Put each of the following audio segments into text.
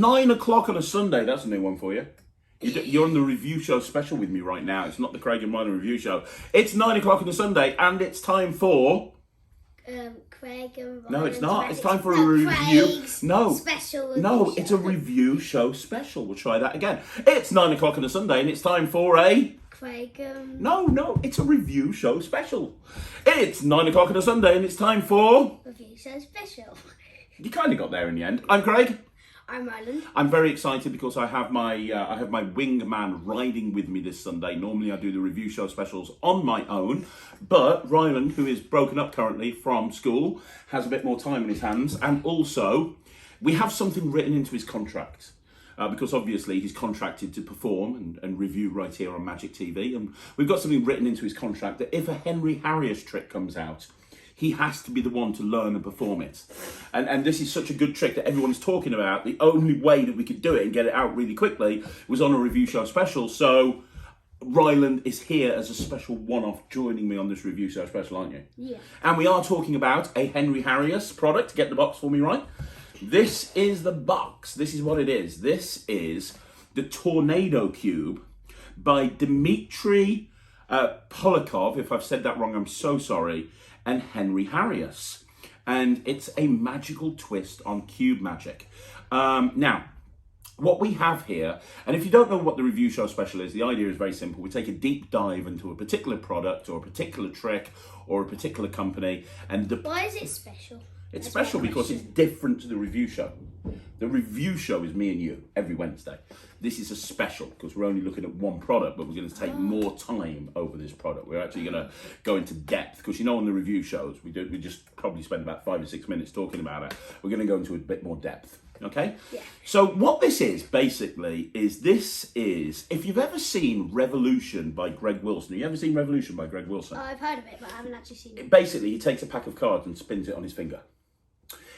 9 o'clock on a Sunday. That's a new one for you. You're on the review show special with me right now. It's not the Craig and Ryland review show. It's 9 o'clock on a Sunday, and it's time for... Craig and Ryland. No, it's not. It's time for a review. Craig's No. Special review No, show. it's a review show special. We'll try that again. It's 9 o'clock on a Sunday, and it's time for a... Craig and... No, it's a review show special. It's 9 o'clock on a Sunday, and it's time for... Review show special. You kind of got there in the end. I'm Craig. I'm Ryland. I'm very excited because I have my wingman riding with me this Sunday. Normally I do the review show specials on my own, but Ryland, who is broken up currently from school, has a bit more time in his hands, and also we have something written into his contract. Because obviously he's contracted to perform and review right here on Magic TV, and we've got something written into his contract that if a Harrius trick comes out, he has to be the one to learn and perform it. And this is such a good trick that everyone's talking about. The only way that we could do it and get it out really quickly was on a review show special. So Ryland is here as a special one-off joining me on this review show special, aren't you? Yeah. And we are talking about a Harrius product. Get the box for me, right? This is the box. This is what it is. This is the Tornado Cube by Dmitriy Polyakov. If I've said that wrong, I'm so sorry. And Harrius. And it's a magical twist on cube magic. Now, what we have here, and if you don't know what the review show special is, the idea is very simple. We take a deep dive into a particular product or a particular trick or a particular company. And Why is it special? It's special because it's different to the review show. The review show is me and you every Wednesday. This is a special because we're only looking at one product, but we're going to take more time over this product. We're actually going to go into depth because, you know, on the review shows, we just probably spend about 5 or 6 minutes talking about it. We're going to go into a bit more depth. Okay? Yeah. So what this is, basically, if you've ever seen Revolution by Greg Wilson. Have you ever seen Revolution by Greg Wilson? I've heard of it, but I haven't actually seen it. Basically, he takes a pack of cards and spins it on his finger.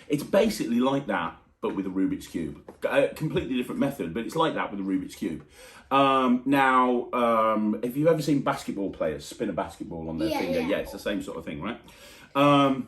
It's basically like that, but with a Rubik's Cube. A completely different method, but it's like that with a Rubik's Cube. If you've ever seen basketball players spin a basketball on their finger, yeah, it's the same sort of thing, right? Now,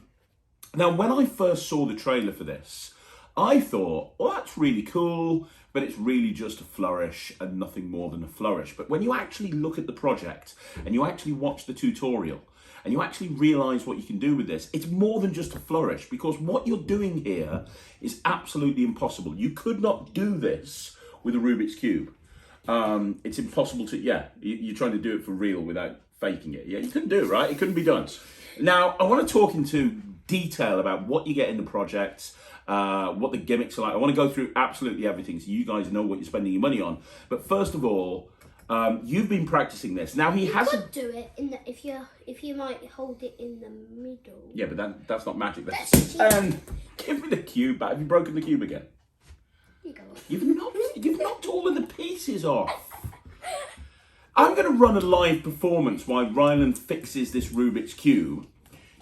when I first saw the trailer for this, I thought, well, that's really cool, but it's really just a flourish and nothing more than a flourish. But when you actually look at the project and you actually watch the tutorial, and you actually realise what you can do with this, it's more than just a flourish, because what you're doing here is absolutely impossible. You could not do this with a Rubik's Cube. It's impossible to, you're trying to do it for real without faking it. Yeah, you couldn't do it, right? It couldn't be done. Now, I want to talk into detail about what you get in the project, what the gimmicks are like. I want to go through absolutely everything so you guys know what you're spending your money on. But first of all, you've been practicing this. Now you could do it in the, if you might hold it in the middle. Yeah, but that's not magic. That's give me the cube back. Have you broken the cube again? You go. You've knocked all of the pieces off. I'm going to run a live performance while Ryland fixes this Rubik's Cube.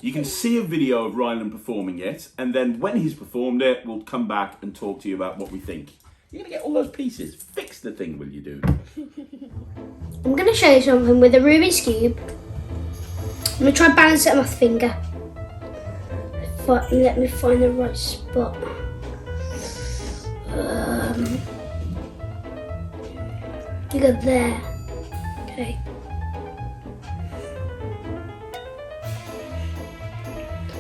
You can see a video of Ryland performing it, and then when he's performed it, we'll come back and talk to you about what we think. You're going to get all those pieces. Fix the thing, will you, dude? I'm going to show you something with a Rubik's Cube. I'm going to try and balance it on my finger. Let me find the right spot. You go there. Okay.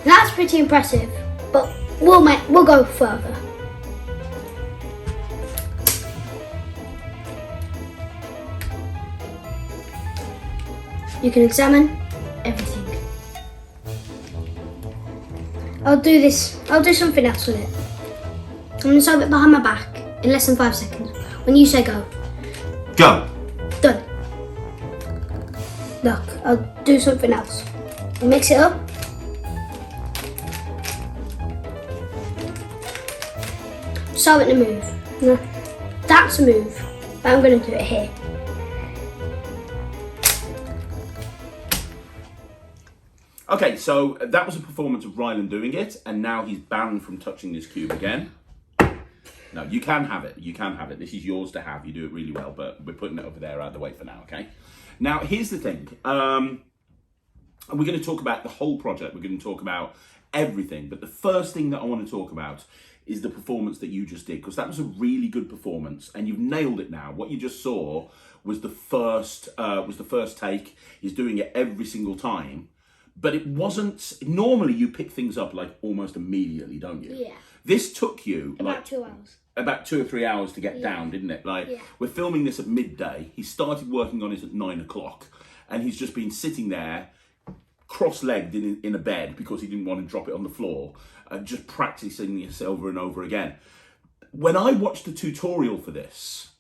That's pretty impressive, but we'll go further. You can examine everything. I'll do something else with it. I'm going to sew it behind my back in less than 5 seconds. When you say go. Go. Done. Look, I'll do something else. Mix it up. Sew it in a move. No, that's a move, but I'm going to do it here. Okay, so that was a performance of Ryland doing it, and now he's banned from touching this cube again. No, you can have it. You can have it. This is yours to have. You do it really well, but we're putting it over there out of the way for now, okay? Now, here's the thing. We're going to talk about the whole project. We're going to talk about everything. But the first thing that I want to talk about is the performance that you just did, because that was a really good performance, and you've nailed it now. What you just saw was the first take. He's doing it every single time, but it wasn't. Normally, you pick things up like almost immediately, don't you? Yeah. This took you About 2 hours. About 2 or 3 hours to get down, didn't it? We're filming this at midday. He started working on it at 9 o'clock, and he's just been sitting there, cross-legged in a bed because he didn't want to drop it on the floor, just practicing this over and over again. When I watched the tutorial for this,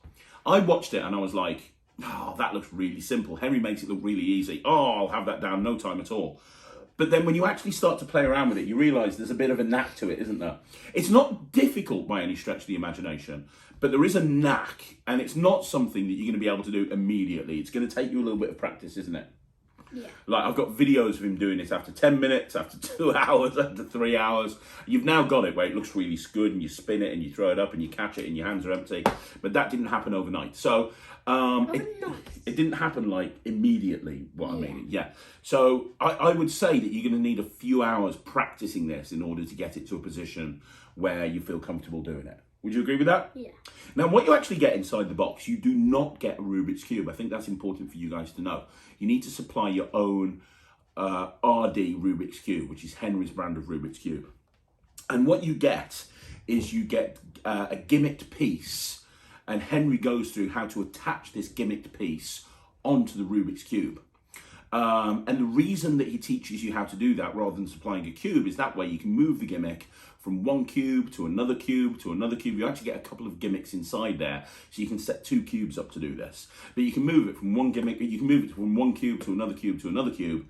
I watched it and I was like, oh, that looks really simple. Henry makes it look really easy. Oh, I'll have that down, no time at all. But then when you actually start to play around with it, you realise there's a bit of a knack to it, isn't there? It's not difficult by any stretch of the imagination, but there is a knack, and it's not something that you're going to be able to do immediately. It's going to take you a little bit of practice, isn't it? Yeah. Like, I've got videos of him doing this after 10 minutes, after 2 hours, after 3 hours. You've now got it where it looks really good, and you spin it and you throw it up and you catch it and your hands are empty. But that didn't happen overnight. So it didn't happen like immediately, I mean. Yeah. So I would say that you're going to need a few hours practicing this in order to get it to a position where you feel comfortable doing it. Would you agree with that? Yeah. Now, what you actually get inside the box, you do not get a Rubik's Cube. I think that's important for you guys to know. You need to supply your own RD Rubik's Cube, which is Henry's brand of Rubik's Cube. And what you get is you get a gimmicked piece, and Henry goes through how to attach this gimmicked piece onto the Rubik's Cube. And the reason that he teaches you how to do that rather than supplying a cube is that way you can move the gimmick from one cube to another cube to another cube. You actually get a couple of gimmicks inside there, so you can set 2 cubes up to do this. But you can move it from one gimmick, you can move it from one cube to another cube to another cube,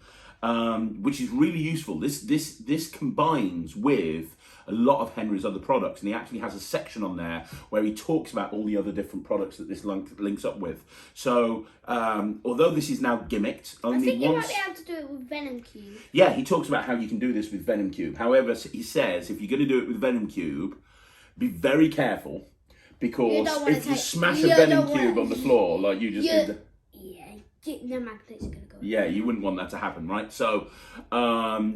which is really useful. This combines with a lot of Henry's other products, and he actually has a section on there where he talks about all the other different products that this links up with. So, although this is now gimmicked, only I think you once... might be able to do it with Venom Cube. Yeah, he talks about how you can do this with Venom Cube. However, he says if you're going to do it with Venom Cube, be very careful, because if you smash a Venom Cube on the floor like you just did... The magnets are going to go. Yeah, you wouldn't want that to happen, right? So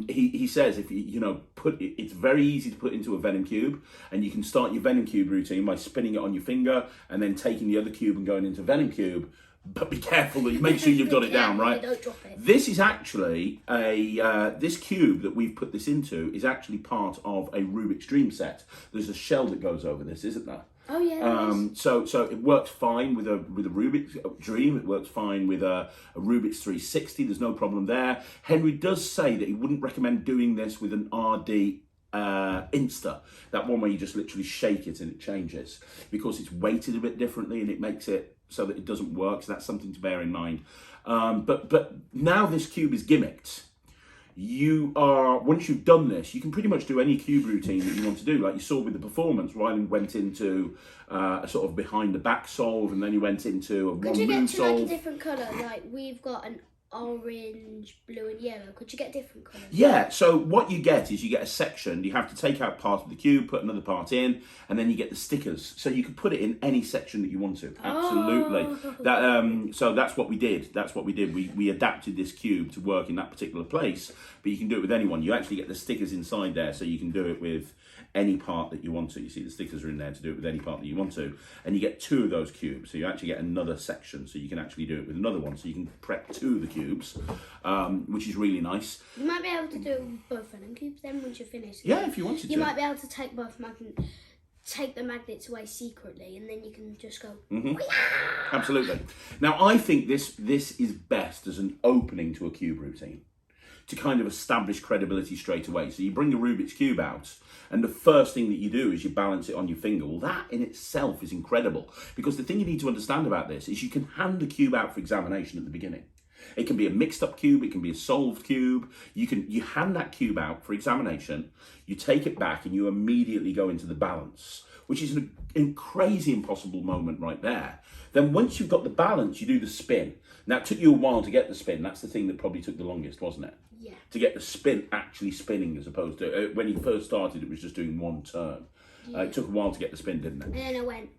he says if you put it, it's very easy to put into a Venom Cube, and you can start your Venom Cube routine by spinning it on your finger and then taking the other cube and going into Venom Cube. But be careful that you make sure you've got it down, right? Don't drop it. This is actually this cube that we've put this into is actually part of a Rubik's Dream set. There's a shell that goes over this, isn't there? Oh yeah. So it works fine with a Rubik's Dream. It works fine with a Rubik's 360. There's no problem there. Henry does say that he wouldn't recommend doing this with an RD Insta, that one where you just literally shake it and it changes, because it's weighted a bit differently and it makes it so that it doesn't work. So that's something to bear in mind. But now this cube is gimmicked. Once you've done this, you can pretty much do any cube routine that you want to do. Like you saw with the performance, Ryland went into a sort of behind the back solve, and then he went into a Could you one move get to solve. like a different colour? Like we've got an orange, blue and yellow. Could you get different colours? Yeah, so what you get is you get a section. You have to take out part of the cube, put another part in, and then you get the stickers. So you can put it in any section that you want to. Absolutely. So that's what we did. We adapted this cube to work in that particular place, but you can do it with anyone. You actually get the stickers inside there, so you can do it with any part that you want to. You see the stickers are in there to do it with any part that you want to, and you get 2 of those cubes, so you actually get another section, so you can actually do it with another one, so you can prep 2 of the cubes, which is really nice. You might be able to do it with both Venom Cubes then once you're finished. Yeah, if you wanted to. You might be able to take take the magnets away secretly, and then you can just go. Absolutely. Now I think this is best as an opening to a cube routine, to kind of establish credibility straight away. So you bring the Rubik's Cube out, and the first thing that you do is you balance it on your finger. Well, that in itself is incredible, because the thing you need to understand about this is you can hand the cube out for examination at the beginning. It can be a mixed up cube, it can be a solved cube. You hand that cube out for examination, you take it back and you immediately go into the balance, which is a crazy impossible moment right there. Then once you've got the balance, you do the spin. Now it took you a while to get the spin. That's the thing that probably took the longest, wasn't it? Yeah. To get the spin actually spinning, as opposed to when he first started, it was just doing one turn. Yeah. It took a while to get the spin, didn't it? And then I went,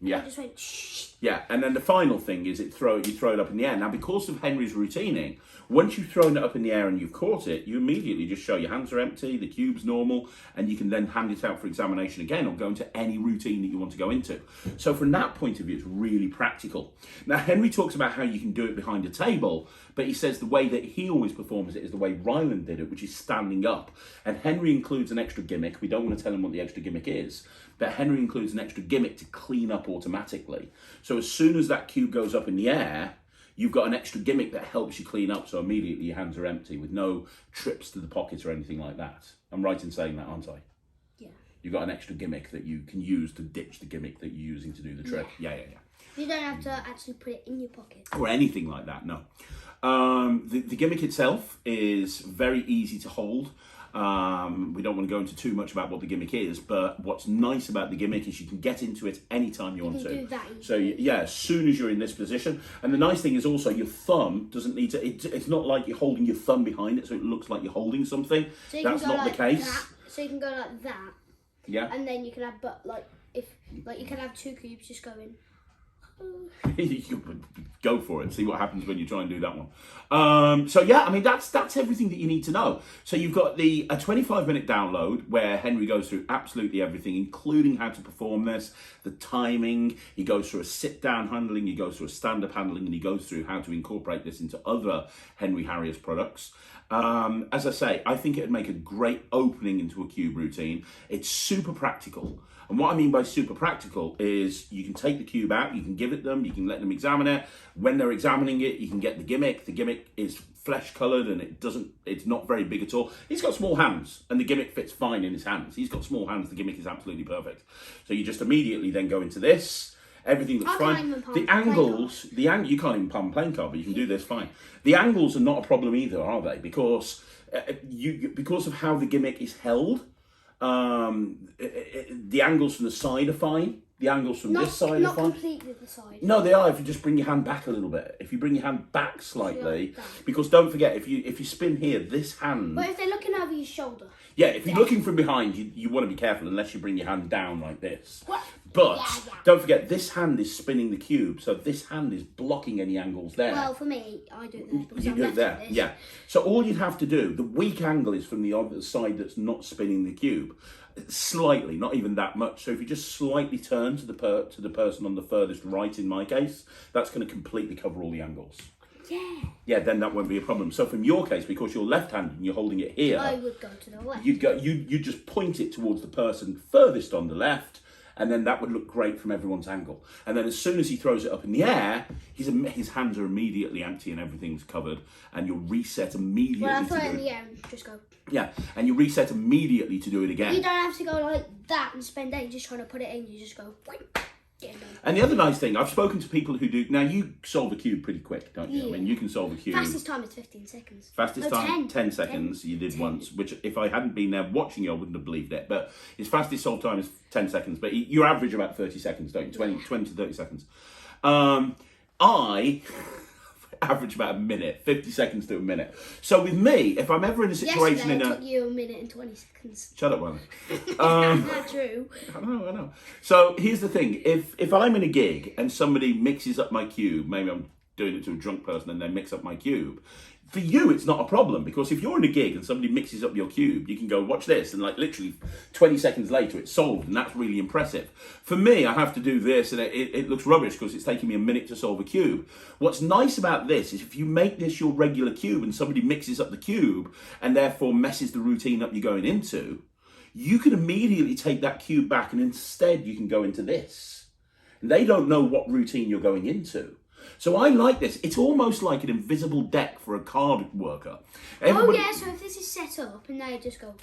And I just went shh. Yeah, and then the final thing is you throw it up in the air. Now, because of Henry's routining, once you've thrown it up in the air and you've caught it, you immediately just show your hands are empty, the cube's normal, and you can then hand it out for examination again or go into any routine that you want to go into. So from that point of view, it's really practical. Now, Henry talks about how you can do it behind a table, but he says the way that he always performs it is the way Ryland did it, which is standing up. And Henry includes an extra gimmick. We don't want to tell him what the extra gimmick is, but Henry includes an extra gimmick to clean up automatically. So as soon as that cube goes up in the air, you've got an extra gimmick that helps you clean up, so immediately your hands are empty with no trips to the pocket or anything like that. I'm right in saying that, aren't I? Yeah. You've got an extra gimmick that you can use to ditch the gimmick that you're using to do the trick. Yeah. You don't have to actually put it in your pocket. Or anything like that, no. The gimmick itself is very easy to hold. We don't want to go into too much about what the gimmick is, but what's nice about the gimmick is you can get into it anytime you want to. Do that so yeah, as soon as you're in this position. And the nice thing is also your thumb doesn't need to, it's not like you're holding your thumb behind it so it looks like you're holding something. So that's not like the case. That. So you can go like that. Yeah. And then you can have, you can have two cubes just going. Go for it. See what happens when you try and do that one. So yeah, I mean that's everything that you need to know. So you've got a 25-minute download where Henry goes through absolutely everything, including how to perform this, the timing. He goes through a sit-down handling, he goes through a stand-up handling, and he goes through how to incorporate this into other Henry Harrius products. As I say, I think it'd make a great opening into a cube routine. It's super practical. And what I mean by super practical is you can take the cube out, you can give it them, you can let them examine it. When they're examining it, you can get the gimmick. The gimmick is flesh coloured and it's not very big at all. He's got small hands and the gimmick fits fine in his hands. He's got small hands, the gimmick is absolutely perfect. So you just immediately then go into this. Everything looks fine. The angles, you can't even palm a playing card, but you can do this fine. The angles are not a problem either, are they? Because because of how the gimmick is held, the angles from the side are fine. The angles from this side are fine. Not completely the side. No, they are if you just bring your hand back a little bit. If you bring your hand back slightly, because don't forget, if you spin here, this hand... But if they're looking over your shoulder... Yeah, if you're looking from behind, you want to be careful unless you bring your hand down like this. What? But don't forget, this hand is spinning the cube, so this hand is blocking any angles there. Well, for me, I do it there. Because you do it there, yeah. So all you'd have to do, the weak angle is from the other side that's not spinning the cube. Slightly, not even that much. So if you just slightly turn to the person on the furthest right, in my case, that's going to completely cover all the angles. Yeah, then that won't be a problem. So from your case, because you're left-handed and you're holding it here, I would go to the left. You'd just point it towards the person furthest on the left, and then that would look great from everyone's angle. And then as soon as he throws it up in the air, his hands are immediately empty and everything's covered, and you'll reset immediately. Well, I throw it in the air and just go. Yeah, and you reset immediately to do it again. You don't have to go like that and spend days just trying to put it in. You just go. And the other nice thing, I've spoken to people who do... Now, you solve a cube pretty quick, don't you? Yeah. I mean, you can solve a cube... Fastest time is 15 seconds. Fastest time, 10 seconds. 10. You did 10. Once, which if I hadn't been there watching you, I wouldn't have believed it. But his fastest solve time is 10 seconds. But you average about 30 seconds, don't you? 20 to 30 seconds. I average about a minute, 50 seconds to a minute. So with me, if I'm ever in a situation... Yesterday, it took you a minute and 20 seconds. Shut up, Wally. Not true. I know. So here's the thing. If I'm in a gig and somebody mixes up my cube, maybe I'm doing it to a drunk person and they mix up my cube, for you, it's not a problem, because if you're in a gig and somebody mixes up your cube, you can go, watch this, and like literally 20 seconds later, it's solved, and that's really impressive. For me, I have to do this, and it looks rubbish because it's taking me a minute to solve a cube. What's nice about this is if you make this your regular cube and somebody mixes up the cube and therefore messes the routine up you're going into, you can immediately take that cube back and instead you can go into this. And they don't know what routine you're going into. So I like this. It's almost like an invisible deck for a card worker. Everybody... Oh yeah, so if this is set up and they just go...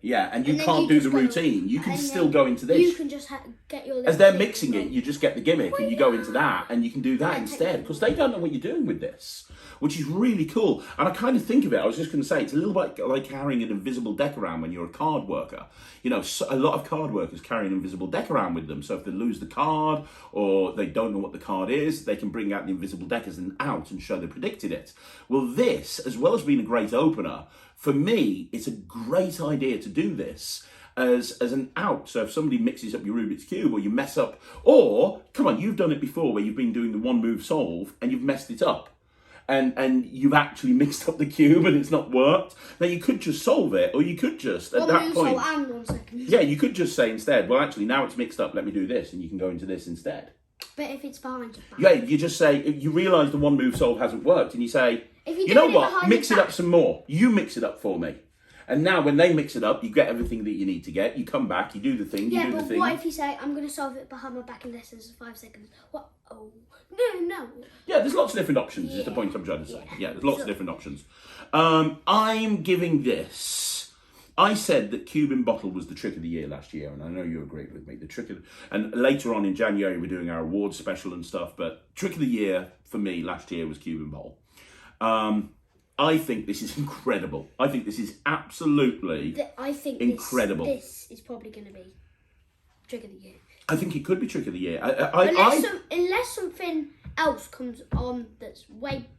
Yeah, and you can't do the routine. You can still go into this. You can just get your... As they're mixing it, you just get the gimmick and you go into that and you can do that instead. Because they don't know what you're doing with this, which is really cool. And I kind of think of it, I was just going to say, it's a little bit like carrying an invisible deck around when you're a card worker. You know, a lot of card workers carry an invisible deck around with them. So if they lose the card or they don't know what the card is, they can bring out the invisible deck as an out and show they predicted it. Well, this, as well as being a great opener, for me, it's a great idea to do this as an out. So if somebody mixes up your Rubik's Cube or you mess up, or, come on, you've done it before where you've been doing the one move solve and you've messed it up. And you've actually mixed up the cube and it's not worked. Now you could just solve it, or you could just at that point. 1 second. Yeah, you could just say instead, well, actually, now it's mixed up. Let me do this, and you can go into this instead. But if it's behind your back. Yeah, you just say you realise the one move solve hasn't worked, and you say, you know what? Mix it up some more. You mix it up for me. And now when they mix it up, you get everything that you need to get. You come back, you do the thing, you do the thing. Yeah, but what if you say, I'm going to solve it behind my back in less than 5 seconds? What? Oh, no. Yeah, there's lots of different options, is the point I'm trying to say. Yeah, there's lots of different options. I'm giving this... I said that Cube in Bottle was the trick of the year last year, and I know you agreed with me. The trick of... And later on in January, we're doing our awards special and stuff, but trick of the year for me last year was Cube in Bottle. I think this is incredible. I think this is absolutely incredible. This is probably going to be trick of the year. I think it could be trick of the year. Unless something else comes on that's way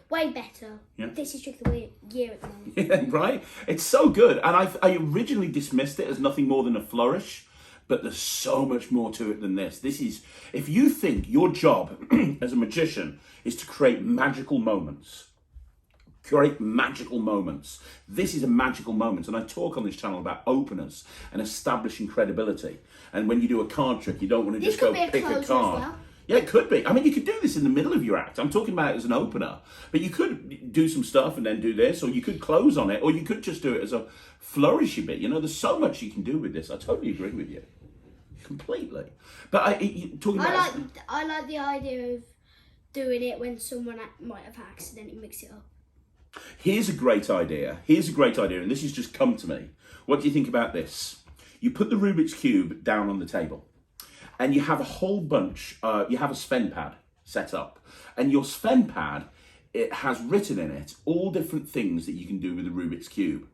better. Yeah. This is trick of the year at the moment. Yeah, right? It's so good. And I originally dismissed it as nothing more than a flourish, but there's so much more to it than this. This is, if you think your job as a magician is to create magical moments, this is a magical moment. And I talk on this channel about openers and establishing credibility. And when you do a card trick, you don't want to just go pick a card. Well. Yeah, it could be. I mean, you could do this in the middle of your act. I'm talking about it as an opener. But you could do some stuff and then do this, or you could close on it, or you could just do it as a flourishy bit. You know, there's so much you can do with this. I totally agree with you. Completely. But I like the idea of doing it when someone might have accidentally mixed it up. Here's a great idea. And this has just come to me. What do you think about this? You put the Rubik's Cube down on the table, and you have a whole bunch, you have a Sven pad set up. And your Sven pad, it has written in it all different things that you can do with the Rubik's Cube.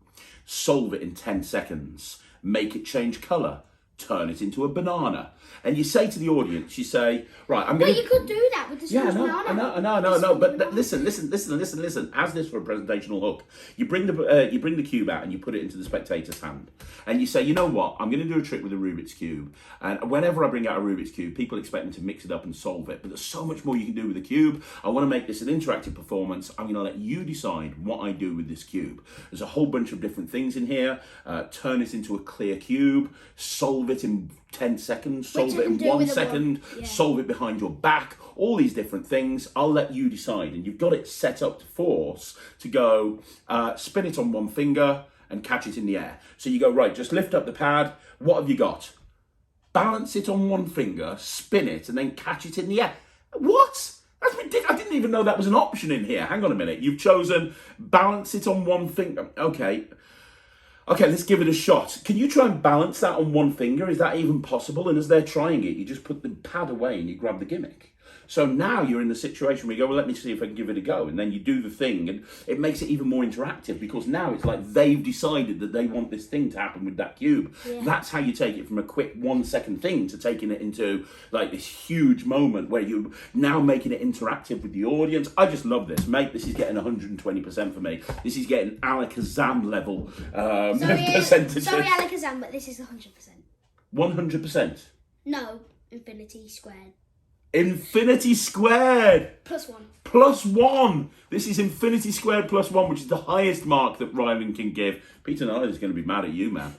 Solve it in 10 seconds, make it change colour, turn it into a banana. And you say to the audience, you say, right, I'm going to... But you could do that with the banana. I know. But listen. As this for a presentational hook, you bring the cube out and you put it into the spectator's hand. And you say, you know what, I'm going to do a trick with a Rubik's Cube. And whenever I bring out a Rubik's Cube, people expect me to mix it up and solve it. But there's so much more you can do with the cube. I want to make this an interactive performance. I'm going to let you decide what I do with this cube. There's a whole bunch of different things in here. Turn it into a clear cube. Solve it in 10 seconds. Solve it in 1 second. Yeah. Solve it behind your back. All these different things. I'll let you decide. And you've got it set up to force to go spin it on one finger and catch it in the air. So you go, right, just lift up the pad. What have you got? Balance it on one finger, spin it, and then catch it in the air. What? That's ridiculous. I didn't even know that was an option in here. Hang on a minute. You've chosen balance it on one finger. Okay, let's give it a shot. Can you try and balance that on one finger? Is that even possible? And as they're trying it, you just put the pad away and you grab the gimmick. So now you're in the situation where you go, well, let me see if I can give it a go. And then you do the thing, and it makes it even more interactive because now it's like they've decided that they want this thing to happen with that cube. Yeah. That's how you take it from a quick 1 second thing to taking it into like this huge moment where you're now making it interactive with the audience. I just love this, mate. This is getting 120% for me. This is getting Alakazam level percentages. Sorry, Alakazam, but this is 100%. 100%? No, infinity squared. Infinity squared. +1. +1. This is infinity squared +1, which is the highest mark that Ryland can give. Peter Nile is going to be mad at you, man.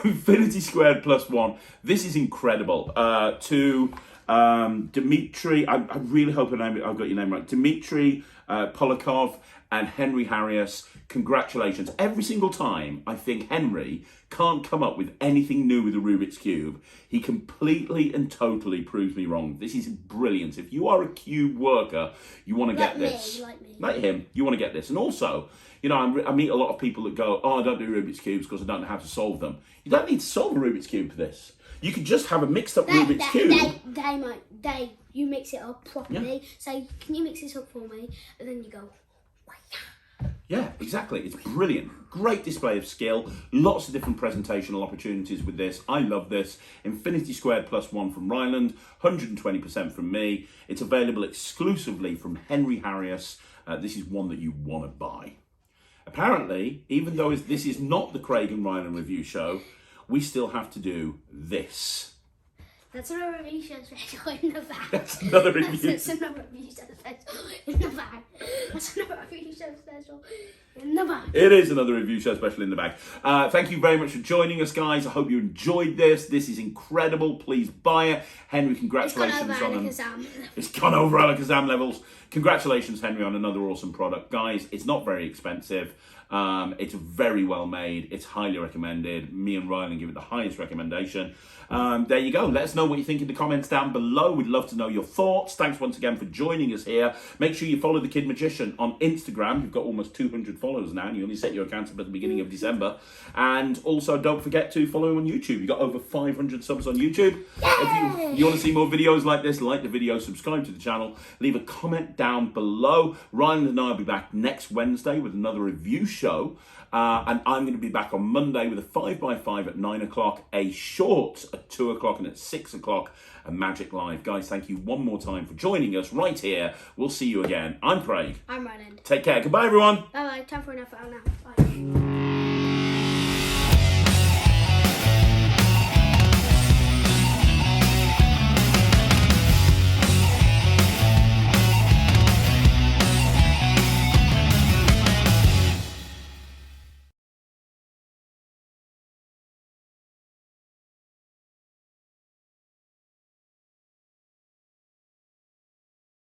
Infinity squared +1. This is incredible. To Dmitry, I really hope I've got your name right. Dmitry Polyakov and Henry Harrius, congratulations. Every single time I think Henry can't come up with anything new with the Rubik's Cube, he completely and totally proves me wrong. This is brilliant. If you are a cube worker, you want to get this. Like him, you want to get this. And also, you know, I meet a lot of people that go, oh, I don't do Rubik's Cubes because I don't know how to solve them. You don't need to solve a Rubik's Cube for this. You could just have a mixed up Rubik's Cube. You mix it up properly. Yeah. Say, can you mix this up for me? And then you go, yeah, exactly. It's brilliant. Great display of skill. Lots of different presentational opportunities with this. I love this. Infinity squared +1 from Ryland. 120% from me. It's available exclusively from Henry Harrius. This is one that you want to buy. Apparently, even though this is not the Craig and Ryland review show, we still have to do this. That's another review show special in the bag. That's another review. That's another review show special in the bag. That's another review show special in the bag. It is another review show special in the bag. Thank you very much for joining us, guys. I hope you enjoyed this. This is incredible. Please buy it. Henry, congratulations It's gone over Alakazam levels. Congratulations, Henry, on another awesome product. Guys, it's not very expensive. It's very well made. It's highly recommended. Me and Ryland give it the highest recommendation. There you go. Let us know what you think in the comments down below. We'd love to know your thoughts. Thanks once again for joining us here. Make sure you follow the Kid Magician on Instagram. You've got almost 200 followers now, and you only set your account up at the beginning of December. And also, don't forget to follow him on YouTube. You've got over 500 subs on YouTube. If you want to see more videos like this, like the video, subscribe to the channel, leave a comment down below. Ryland and I will be back next Wednesday with another review show. And I'm going to be back on Monday with a 5x5 at 9 o'clock, a short at 2 o'clock, and at 6 o'clock, a Magic Live. Guys, thank you one more time for joining us right here. We'll see you again. I'm Craig. I'm Ryland. Take care. Goodbye, everyone. Bye-bye. Time for enough now. Bye.